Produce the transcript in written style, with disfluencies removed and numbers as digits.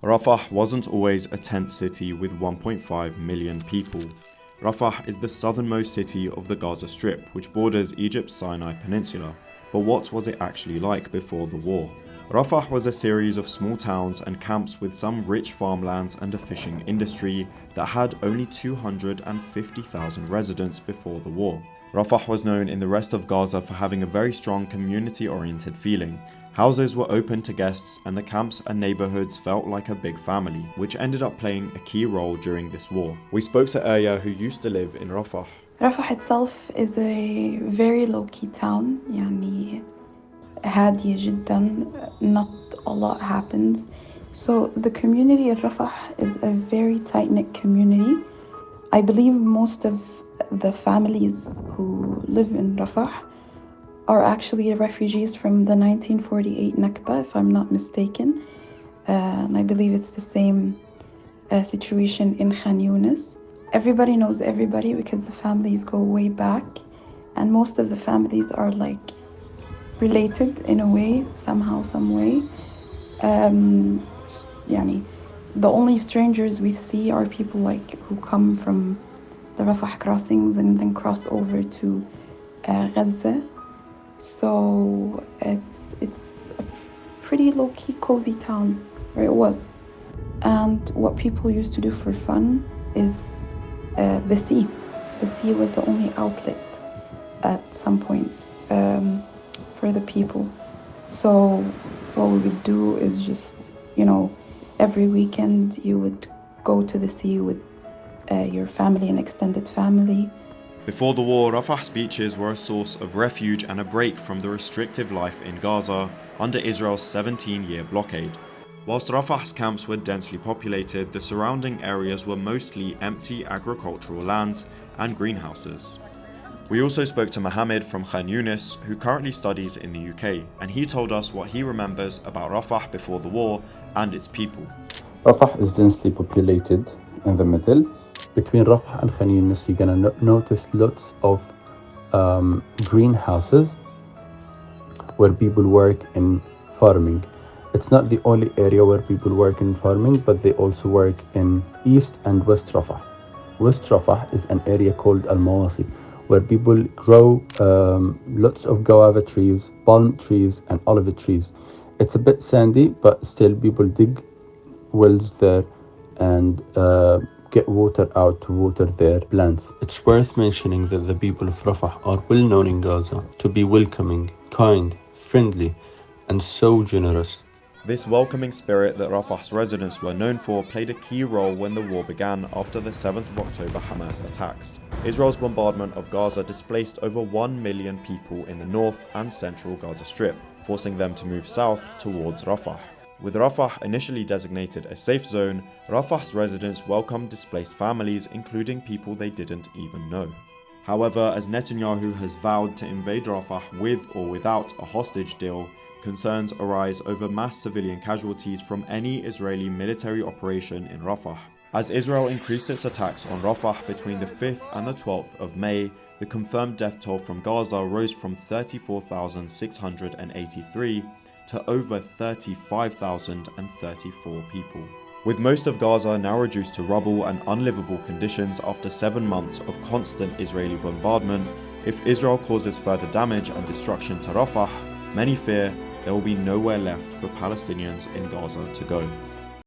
Rafah wasn't always a tent city with 1.5 million people. Rafah is the southernmost city of the Gaza Strip, which borders Egypt's Sinai Peninsula. But what was it actually like before the war? Rafah was a series of small towns and camps with some rich farmlands and a fishing industry that had only 250,000 residents before the war. Rafah was known in the rest of Gaza for having a very strong community-oriented feeling. Houses were open to guests and the camps and neighborhoods felt like a big family, which ended up playing a key role during this war. We spoke to Aya, who used to live in Rafah. Rafah itself is a very low-key town, يعني هادية جدا, not a lot happens. So the community of Rafah is a very tight-knit community. I believe most of the families who live in Rafah are actually refugees from the 1948 Nakba, if I'm not mistaken. And I believe it's the same situation in Khan Yunis. Everybody knows everybody because the families go way back, and most of the families are like related in a way, somehow, some way. يعني, the only strangers we see are people like who come from the Rafah crossings and then cross over to Gaza. So it's a pretty low-key, cozy town, or it was. And what people used to do for fun is the sea. The sea was the only outlet at some point for the people. So what we would do is just, every weekend you would go to the sea with your family and extended family. Before the war, Rafah's beaches were a source of refuge and a break from the restrictive life in Gaza under Israel's 17-year blockade. Whilst Rafah's camps were densely populated, the surrounding areas were mostly empty agricultural lands and greenhouses. We also spoke to Mohammed from Khan Yunis, who currently studies in the UK, and he told us what he remembers about Rafah before the war and its people. Rafah is densely populated in the middle. Between Rafah and Khan Yunis, you're gonna notice lots of greenhouses where people work in farming. It's not the only area where people work in farming, but they also work in East and West Rafah. West Rafah is an area called Al-Mawasi, where people grow lots of guava trees, palm trees, and olive trees. It's a bit sandy, but still people dig wells there and get water out to water their plants. It's worth mentioning that the people of Rafah are well known in Gaza to be welcoming, kind, friendly, and so generous. This welcoming spirit that Rafah's residents were known for played a key role when the war began after the 7th of October Hamas attacks. Israel's bombardment of Gaza displaced over 1 million people in the north and central Gaza Strip, forcing them to move south towards Rafah. With Rafah initially designated a safe zone, Rafah's residents welcomed displaced families, including people they didn't even know. However, as Netanyahu has vowed to invade Rafah with or without a hostage deal, concerns arise over mass civilian casualties from any Israeli military operation in Rafah. As Israel increased its attacks on Rafah between the 5th and the 12th of May, the confirmed death toll from Gaza rose from 34,683 to over 35,034 people. With most of Gaza now reduced to rubble and unlivable conditions after 7 months of constant Israeli bombardment, if Israel causes further damage and destruction to Rafah, many fear there will be nowhere left for Palestinians in Gaza to go.